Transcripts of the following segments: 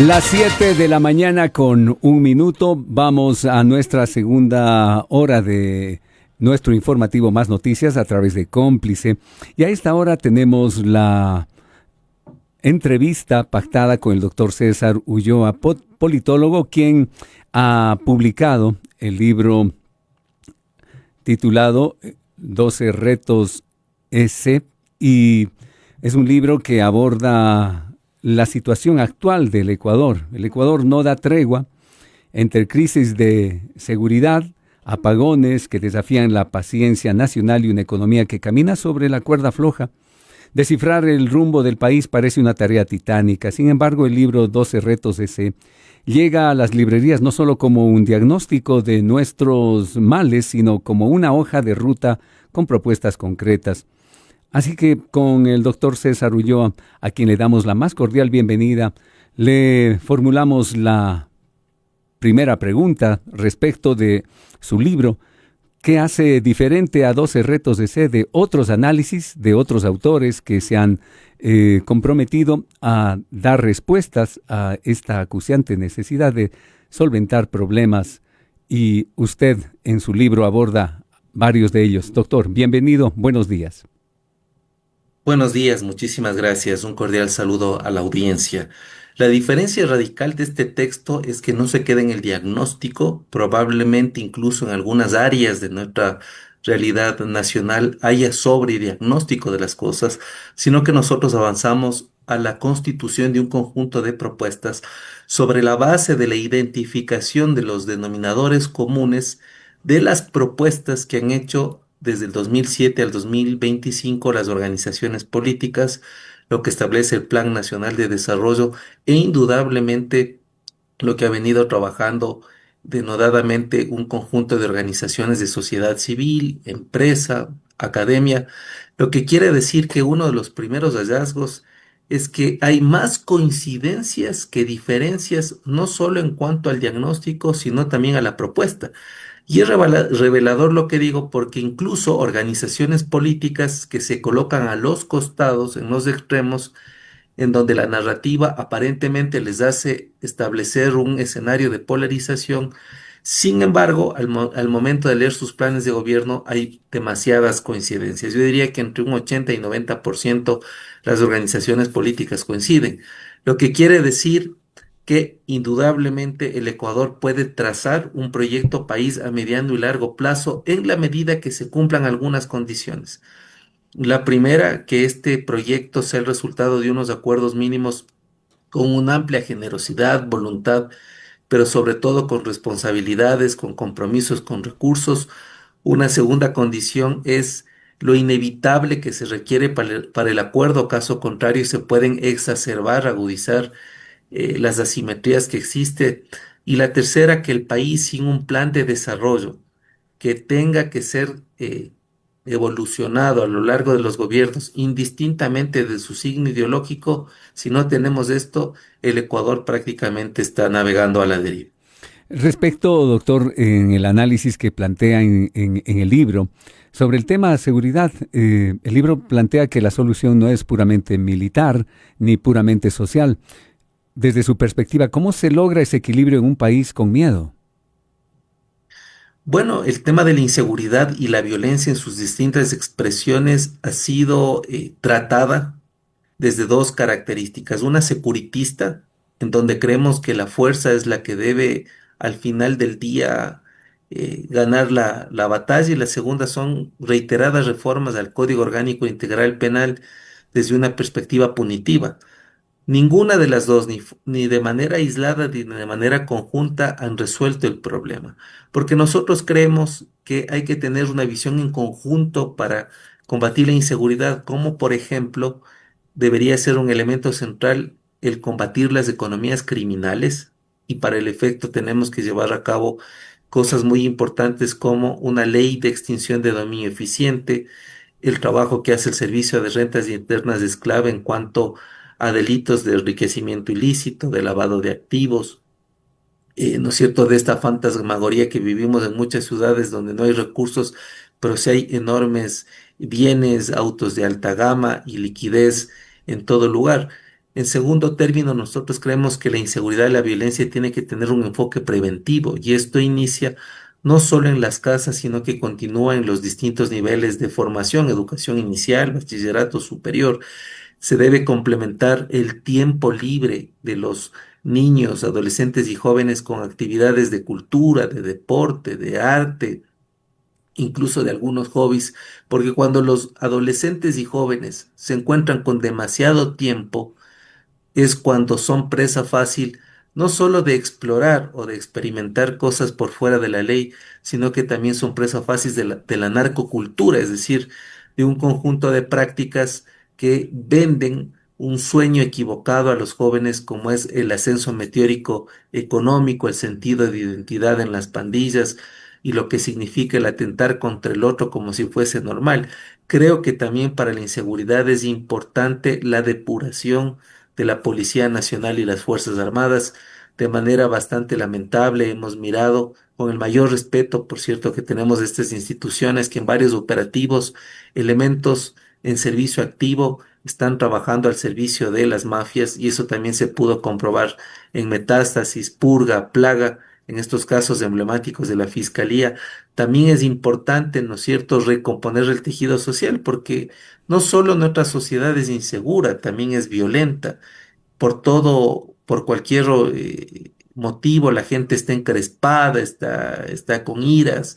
Las 7 de la mañana con 1 minuto. Vamos a nuestra segunda hora de nuestro informativo Más Noticias a través de Cómplice. Y a esta hora tenemos la entrevista pactada con el doctor César Ulloa, politólogo, quien ha publicado el libro titulado 12 retos S, y es un libro que aborda la situación actual del Ecuador. El Ecuador no da tregua entre crisis de seguridad, apagones que desafían la paciencia nacional y una economía que camina sobre la cuerda floja. Descifrar el rumbo del país parece una tarea titánica. Sin embargo, el libro 12 retos S llega a las librerías no solo como un diagnóstico de nuestros males, sino como una hoja de ruta con propuestas concretas. Así que con el doctor César Ulloa, a quien le damos la más cordial bienvenida, le formulamos la primera pregunta respecto de su libro. ¿Qué hace diferente a 12 retos de otros análisis de otros autores que se han comprometido a dar respuestas a esta acuciante necesidad de solventar problemas? Y usted en su libro aborda varios de ellos. Doctor, bienvenido, buenos días. Buenos días, muchísimas gracias. Un cordial saludo a la audiencia. La diferencia radical de este texto es que no se queda en el diagnóstico, probablemente incluso en algunas áreas de nuestra realidad nacional haya sobrediagnóstico de las cosas, sino que nosotros avanzamos a la constitución de un conjunto de propuestas sobre la base de la identificación de los denominadores comunes de las propuestas que han hecho desde el 2007 al 2025 las organizaciones políticas, lo que establece el Plan Nacional de Desarrollo e indudablemente lo que ha venido trabajando denodadamente un conjunto de organizaciones de sociedad civil, empresa, academia, lo que quiere decir que uno de los primeros hallazgos es que hay más coincidencias que diferencias, no solo en cuanto al diagnóstico, sino también a la propuesta. Y es revelador lo que digo porque incluso organizaciones políticas que se colocan a los costados, en los extremos, en donde la narrativa aparentemente les hace establecer un escenario de polarización. Sin embargo, al momento de leer sus planes de gobierno hay demasiadas coincidencias. Yo diría que entre un 80 y 90% las organizaciones políticas coinciden, lo que quiere decir que indudablemente el Ecuador puede trazar un proyecto país a mediano y largo plazo en la medida que se cumplan algunas condiciones. La primera, que este proyecto sea el resultado de unos acuerdos mínimos con una amplia generosidad, voluntad, pero sobre todo con responsabilidades, con compromisos, con recursos. Una segunda condición es lo inevitable que se requiere para el acuerdo, caso contrario se pueden exacerbar, agudizar las asimetrías que existen. Y la tercera, que el país sin un plan de desarrollo que tenga que ser evolucionado a lo largo de los gobiernos, indistintamente de su signo ideológico, si no tenemos esto, el Ecuador prácticamente está navegando a la deriva. Respecto, doctor, en el análisis que plantea en el libro, sobre el tema de seguridad, el libro plantea que la solución no es puramente militar ni puramente social. Desde su perspectiva, ¿cómo se logra ese equilibrio en un país con miedo? Bueno, el tema de la inseguridad y la violencia en sus distintas expresiones ha sido tratada desde dos características. Una securitista, en donde creemos que la fuerza es la que debe al final del día ganar la batalla, y la segunda son reiteradas reformas al Código Orgánico Integral Penal desde una perspectiva punitiva. Ninguna de las dos, ni de manera aislada ni de manera conjunta, han resuelto el problema, porque nosotros creemos que hay que tener una visión en conjunto para combatir la inseguridad, como por ejemplo debería ser un elemento central el combatir las economías criminales, y para el efecto tenemos que llevar a cabo cosas muy importantes como una ley de extinción de dominio eficiente, el trabajo que hace el Servicio de Rentas Internas es clave en cuanto a delitos de enriquecimiento ilícito, de lavado de activos, ¿no es cierto?, de esta fantasmagoría que vivimos en muchas ciudades donde no hay recursos, pero sí hay enormes bienes, autos de alta gama y liquidez en todo lugar. En segundo término, nosotros creemos que la inseguridad y la violencia tiene que tener un enfoque preventivo y esto inicia no solo en las casas, sino que continúa en los distintos niveles de formación, educación inicial, bachillerato superior. Se debe complementar el tiempo libre de los niños, adolescentes y jóvenes con actividades de cultura, de deporte, de arte, incluso de algunos hobbies, porque cuando los adolescentes y jóvenes se encuentran con demasiado tiempo, es cuando son presa fácil no solo de explorar o de experimentar cosas por fuera de la ley, sino que también son presa fácil de la narcocultura, es decir, de un conjunto de prácticas que venden un sueño equivocado a los jóvenes como es el ascenso meteórico económico, el sentido de identidad en las pandillas y lo que significa el atentar contra el otro como si fuese normal. Creo que también para la inseguridad es importante la depuración de la Policía Nacional y las Fuerzas Armadas. De manera bastante lamentable, hemos mirado con el mayor respeto, por cierto, que tenemos estas instituciones, que en varios operativos, elementos en servicio activo están trabajando al servicio de las mafias y eso también se pudo comprobar en Metástasis, Purga, Plaga, en estos casos emblemáticos de la Fiscalía. También es importante, ¿no es cierto?, recomponer el tejido social porque no solo nuestra sociedad es insegura, también es violenta. Por todo, por cualquier motivo, la gente está encrespada, está con iras,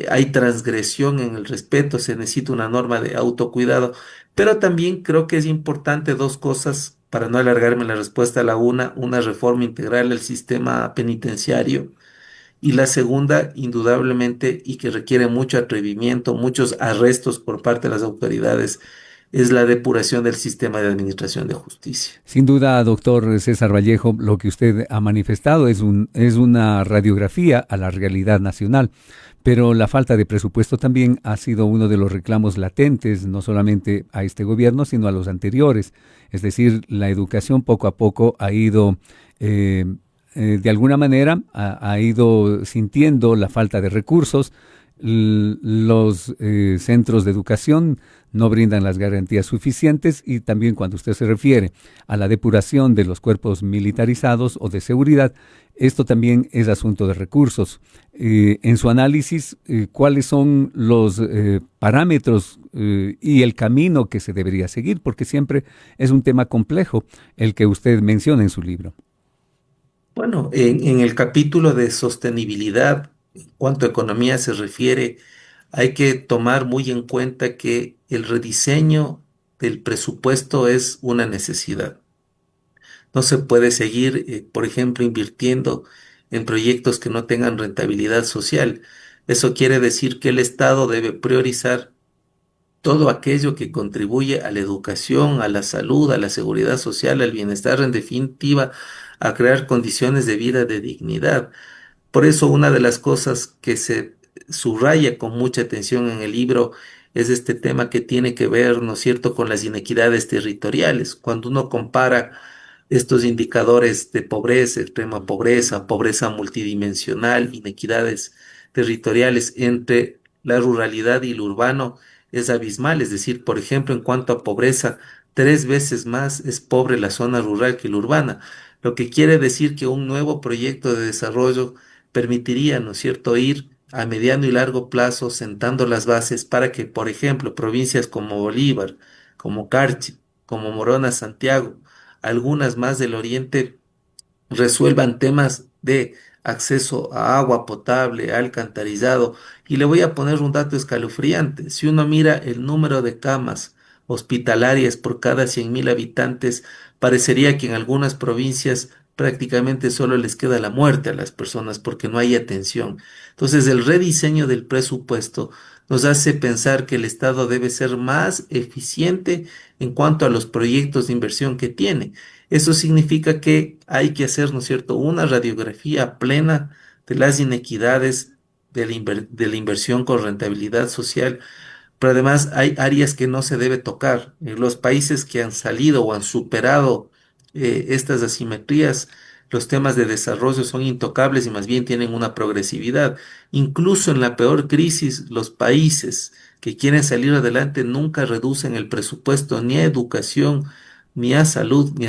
hay transgresión en el respeto, se necesita una norma de autocuidado. Pero también creo que es importante dos cosas, para no alargarme la respuesta a la una reforma integral del sistema penitenciario y la segunda, indudablemente, y que requiere mucho atrevimiento, muchos arrestos por parte de las autoridades, es la depuración del sistema de administración de justicia. Sin duda, doctor César Vallejo, lo que usted ha manifestado es una radiografía a la realidad nacional, pero la falta de presupuesto también ha sido uno de los reclamos latentes, no solamente a este gobierno, sino a los anteriores. Es decir, la educación poco a poco ha ido, de alguna manera, ha ido sintiendo la falta de recursos. Los centros de educación no brindan las garantías suficientes y también cuando usted se refiere a la depuración de los cuerpos militarizados o de seguridad, esto también es asunto de recursos. En su análisis, ¿cuáles son los parámetros y el camino que se debería seguir? Porque siempre es un tema complejo el que usted menciona en su libro. Bueno, en el capítulo de sostenibilidad, en cuanto a economía se refiere, hay que tomar muy en cuenta que el rediseño del presupuesto es una necesidad. No se puede seguir, por ejemplo, invirtiendo en proyectos que no tengan rentabilidad social. Eso quiere decir que el Estado debe priorizar todo aquello que contribuye a la educación, a la salud, a la seguridad social, al bienestar, en definitiva, a crear condiciones de vida de dignidad. Por eso una de las cosas que se subraya con mucha atención en el libro es este tema que tiene que ver, ¿no es cierto?, con las inequidades territoriales. Cuando uno compara estos indicadores de pobreza, extrema pobreza, pobreza multidimensional, inequidades territoriales entre la ruralidad y lo urbano, es abismal. Es decir, por ejemplo, en cuanto a pobreza, 3 veces más es pobre la zona rural que la urbana, lo que quiere decir que un nuevo proyecto de desarrollo permitiría, ¿no es cierto?, ir a mediano y largo plazo sentando las bases para que, por ejemplo, provincias como Bolívar, como Carchi, como Morona, Santiago, algunas más del oriente, resuelvan temas de acceso a agua potable, alcantarillado. Y le voy a poner un dato escalofriante. Si uno mira el número de camas hospitalarias por cada 100.000 habitantes, parecería que en algunas provincias prácticamente solo les queda la muerte a las personas porque no hay atención. Entonces, el rediseño del presupuesto nos hace pensar que el Estado debe ser más eficiente en cuanto a los proyectos de inversión que tiene. Eso significa que hay que hacer, ¿no es cierto?, una radiografía plena de las inequidades de la inversión con rentabilidad social, pero además hay áreas que no se debe tocar. En los países que han salido o han superado estas asimetrías, los temas de desarrollo son intocables y más bien tienen una progresividad. Incluso en la peor crisis, los países que quieren salir adelante nunca reducen el presupuesto ni a educación, ni a salud, ni a